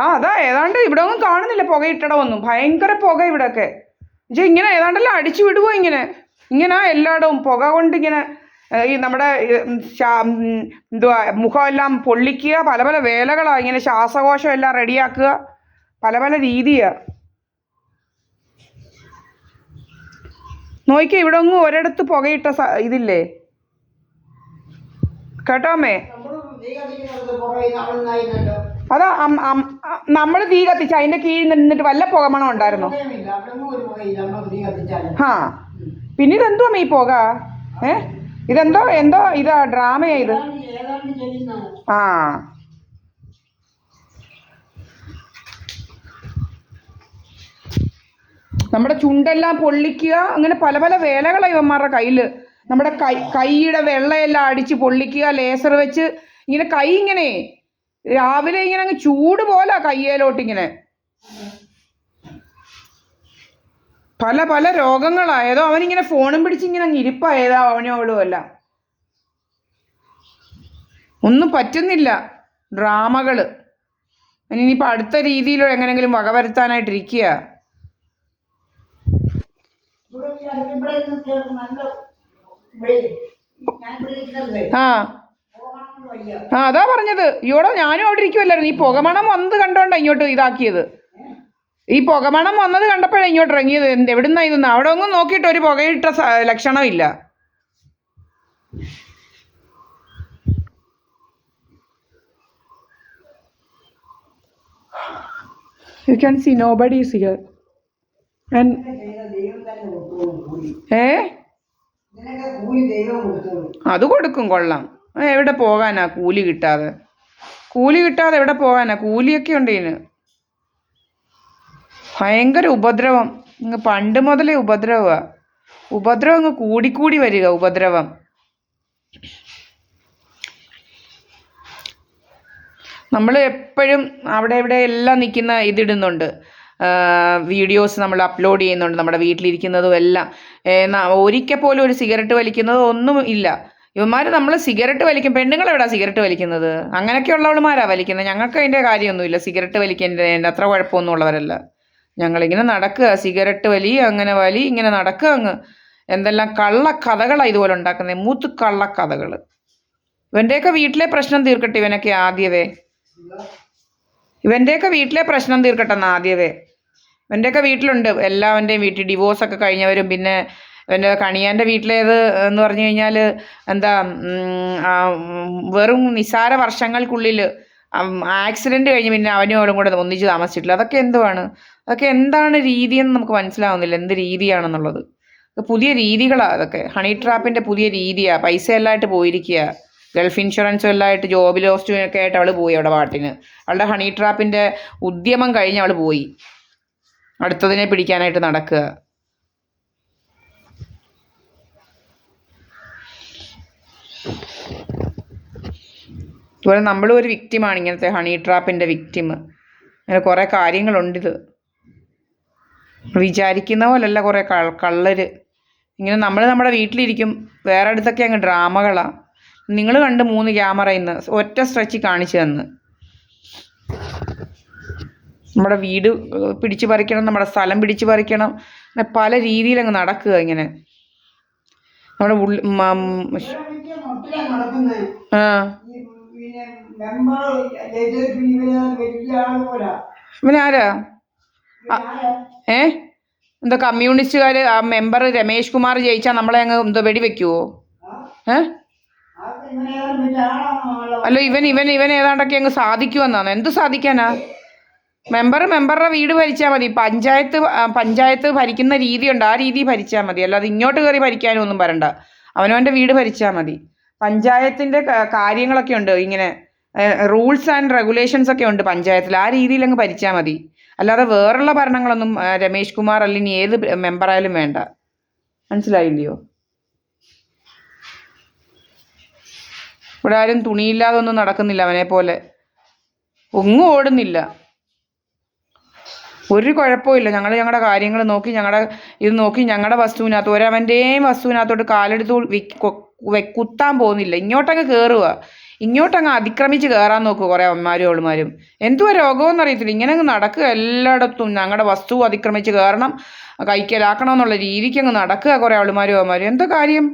ആ അതാ ഏതാണ്ട് ഇവിടെ ഒന്നും കാണുന്നില്ല പുകയിട്ടടമൊന്നും. ഭയങ്കര പുക ഇവിടെയൊക്കെ. ഇങ്ങനെ ഏതാണ്ടെല്ലാം അടിച്ചു വിടുവോ ഇങ്ങനെ എല്ലായിടവും പുക കൊണ്ട് ഇങ്ങനെ ഈ നമ്മുടെ എന്തുവാ മുഖമെല്ലാം പൊള്ളിക്കുക, പല പല വേലകളാണ്. ഇങ്ങനെ ശ്വാസകോശം എല്ലാം റെഡിയാക്കുക, പല പല രീതിയാണ്. നോക്കിയാൽ ഇവിടെ ഒന്നും ഒരിടത്ത് പുകയിട്ട ഇതില്ലേ കേട്ടോ അമ്മേ. അതാ നമ്മൾ തീ കത്തിച്ച അതിന്റെ കീഴിൽ നിന്നിട്ട് വല്ല പുകമണം ഉണ്ടായിരുന്നോ? ആ പിന്നെ ഇതെന്തോ അമ്മ ഈ പുക? ഇതെന്തോ ഇതാ ഡ്രാമയാ ഇത്? ആ നമ്മുടെ ചുണ്ടെല്ലാം പൊള്ളിക്കുക, അങ്ങനെ പല പല വേലകളാണ് ഇവന്മാരുടെ കയ്യിൽ. നമ്മുടെ കൈയുടെ വെള്ളയെല്ലാം അടിച്ച് പൊള്ളിക്കുക, ലേസർ വെച്ച് ഇങ്ങനെ കൈ ഇങ്ങനെ രാവിലെ ഇങ്ങനെ അങ്ങ് ചൂട് പോലെ കയ്യേലോട്ടിങ്ങനെ പല പല രോഗങ്ങളായതോ. അവനിങ്ങനെ ഫോണും പിടിച്ചിങ്ങനെ അങ്ങ് ഇരിപ്പായതോ അവനോളും അല്ല. ഒന്നും പറ്റുന്നില്ല, ഡ്രാമകള്. ഇനിയിപ്പോൾ അടുത്ത രീതിയിൽ എങ്ങനെങ്കിലും വകവരുത്താനായിട്ടിരിക്കുക. ആ അതാ പറഞ്ഞത്. ഇയോടെ ഞാനും അവിടെ ഇരിക്കുമല്ലായിരുന്നു. ഈ പുകമണം വന്നത് കണ്ടോണ്ടാ ഇങ്ങോട്ട് ഇതാക്കിയത്. ഈ പുകമണം വന്നത് കണ്ടപ്പോഴാണ് ഇങ്ങോട്ട് ഇറങ്ങിയത്. എവിടുന്നാ ഇതൊന്നും അവിടെ ഒന്നും നോക്കിയിട്ട് ഒരു പുകയിട്ട ലക്ഷണമില്ല. You can see nobody is here. And അത് കൊടുക്കും, കൊള്ളാം. എവിടെ പോകാനാ കൂലി കിട്ടാതെ? എവിടെ പോകാനാ? കൂലിയൊക്കെ ഉണ്ട് ഇതിന്. ഭയങ്കര ഉപദ്രവം. പണ്ട് മുതലേ ഉപദ്രവം അങ്ങ് കൂടിക്കൂടി വരിക. ഉപദ്രവം നമ്മൾ എപ്പോഴും അവിടെ ഇവിടെ എല്ലാം നിൽക്കുന്ന ഇതിടുന്നുണ്ട്, വീഡിയോസ് നമ്മൾ അപ്ലോഡ് ചെയ്യുന്നുണ്ട് നമ്മുടെ വീട്ടിലിരിക്കുന്നതും എല്ലാം. ഒരിക്കൽ പോലും ഒരു സിഗരറ്റ് വലിക്കുന്നതോ ഒന്നും ഇല്ല. ഇവന്മാർ നമ്മൾ സിഗരറ്റ് വലിക്കും. പെണ്ണുങ്ങളെവിടാ സിഗരറ്റ് വലിക്കുന്നത്? അങ്ങനെയൊക്കെ ഉള്ളവന്മാരാണ് വലിക്കുന്നത്. ഞങ്ങൾക്ക് അതിൻ്റെ കാര്യമൊന്നുമില്ല. സിഗരറ്റ് വലിക്കുന്നതിൻ്റെ അത്ര കുഴപ്പമൊന്നും ഉള്ളവരല്ല. ഞങ്ങളിങ്ങനെ നടക്കുക, സിഗരറ്റ് വലി, അങ്ങനെ വലി, ഇങ്ങനെ നടക്കുക അങ്ങ്. എന്തെല്ലാം കള്ളക്കഥകളാണ് ഇതുപോലെ ഉണ്ടാക്കുന്നത്, മൂത്ത് കള്ളക്കഥകൾ. ഇവൻ്റെയൊക്കെ വീട്ടിലെ പ്രശ്നം തീർക്കട്ടെ ഇവനൊക്കെ ആദ്യമേ. ഇവൻ്റെയൊക്കെ വീട്ടിലെ പ്രശ്നം തീർക്കട്ടെ ആദ്യമേ. ഇവൻ്റെയൊക്കെ വീട്ടിലുണ്ട്, എല്ലാവൻ്റെയും വീട്ടിൽ ഡിവോഴ്സൊക്കെ കഴിഞ്ഞവരും. പിന്നെ ഇവൻ്റെ കണിയാൻ്റെ വീട്ടിലേത് എന്ന് പറഞ്ഞു കഴിഞ്ഞാൽ എന്താ, വെറും നിസ്സാര വർഷങ്ങൾക്കുള്ളിൽ ആക്സിഡൻറ്റ് കഴിഞ്ഞ് പിന്നെ അവനും അവളും കൂടെ ഒന്നിച്ച് താമസിച്ചിട്ടില്ല. അതൊക്കെ എന്തുവാണ്? അതൊക്കെ എന്താണ് രീതിയെന്ന് നമുക്ക് മനസ്സിലാവുന്നില്ല, എന്ത് രീതിയാണെന്നുള്ളത്. പുതിയ രീതികളാണ് അതൊക്കെ. ഹണി ട്രാപ്പിൻ്റെ പുതിയ രീതിയാണ്. പൈസ എല്ലാമായിട്ട് പോയിരിക്കുക. ഗൾഫ് ഇൻഷുറൻസും എല്ലാമായിട്ട്, ജോബ് ലോസ്റ്റും ഒക്കെ ആയിട്ട് അവൾ പോയി അവിടെ പാട്ടിന്. അവളുടെ ഹണി ട്രാപ്പിൻ്റെ ഉദ്യമം കഴിഞ്ഞ് അവൾ പോയി, അടുത്തതിനെ പിടിക്കാനായിട്ട് നടക്കുക. അതുപോലെ നമ്മളും ഒരു വിക്റ്റിമാണ്, ഇങ്ങനത്തെ ഹണി ട്രാപ്പിൻ്റെ വിക്റ്റിം. അങ്ങനെ കുറേ കാര്യങ്ങളുണ്ടിത്. വിചാരിക്കുന്ന പോലല്ല കുറേ കള്ളര്. ഇങ്ങനെ നമ്മൾ നമ്മുടെ വീട്ടിലിരിക്കും, വേറെ അടുത്തൊക്കെ അങ്ങ് ഡ്രാമകളാണ്. നിങ്ങൾ കണ്ട് 3 ക്യാമറ ഇന്ന് ഒറ്റ സ്ട്രെച്ചിൽ കാണിച്ചു തന്ന്. നമ്മുടെ വീട് പിടിച്ചു പറിക്കണം, നമ്മുടെ സ്ഥലം പിടിച്ചു പറിക്കണം, അങ്ങനെ പല രീതിയിൽ അങ്ങ് നടക്കുക. ഇങ്ങനെ നമ്മുടെ ഇവനാരാ? എന്താ കമ്മ്യൂണിസ്റ്റുകാർ ആ മെമ്പർ രമേശ് കുമാർ ജയിച്ചാൽ നമ്മളെ അങ്ങ് എന്തോ വെടിവെക്കുവോ? അല്ല ഇവൻ ഏതാണ്ടൊക്കെ അങ്ങ് സാധിക്കുമെന്നാണ്. എന്ത് സാധിക്കാനാ? മെമ്പറുടെ വീട് ഭരിച്ചാൽ മതി. പഞ്ചായത്ത് ഭരിക്കുന്ന രീതിയുണ്ട്, ആ രീതി ഭരിച്ചാൽ മതി. അല്ലാതെ ഇങ്ങോട്ട് കയറി ഭരിക്കാനും ഒന്നും വരണ്ട. അവനവൻ്റെ വീട് ഭരിച്ചാൽ മതി. പഞ്ചായത്തിൻ്റെ കാര്യങ്ങളൊക്കെ ഉണ്ട്, ഇങ്ങനെ റൂൾസ് ആൻഡ് റെഗുലേഷൻസ് ഒക്കെ ഉണ്ട് പഞ്ചായത്തിൽ. ആ രീതിയിൽ അങ്ങ് ഭരിച്ചാൽ മതി. അല്ലാതെ വേറുള്ള ഭരണങ്ങളൊന്നും രമേശ് കുമാർ അല്ലെങ്കിൽ ഏത് മെമ്പറായാലും വേണ്ട. മനസ്സിലായില്ലയോ? ഇവിടെ ആരും തുണിയില്ലാതെ ഒന്നും നടക്കുന്നില്ല അവനെ പോലെ. ഒന്നും ഓടുന്നില്ല, ഒരു കുഴപ്പമില്ല. ഞങ്ങളുടെ കാര്യങ്ങൾ നോക്കി, ഞങ്ങളുടെ വസ്തുവിനകത്ത്, ഒരവൻ്റെയും വസ്തുവിനകത്തോട്ട് കാലെടുത്ത് കുത്താൻ പോകുന്നില്ല. ഇങ്ങോട്ടങ്ങ് കയറുക. ഇങ്ങോട്ടങ്ങ് അതിക്രമിച്ച് കയറാൻ നോക്കുക കുറേ അമ്മമാരും അവളുമാരും. എന്തുവാ രോഗമെന്ന് അറിയത്തില്ല, ഇങ്ങനെ അങ്ങ് നടക്കുക എല്ലായിടത്തും. ഞങ്ങളുടെ വസ്തു അതിക്രമിച്ച് കയറണം, കൈക്കലാക്കണം എന്നുള്ള രീതിക്ക് അങ്ങ് നടക്കുക കുറേ അവളുമാരും അവന്മാരും. എന്താ കാര്യം?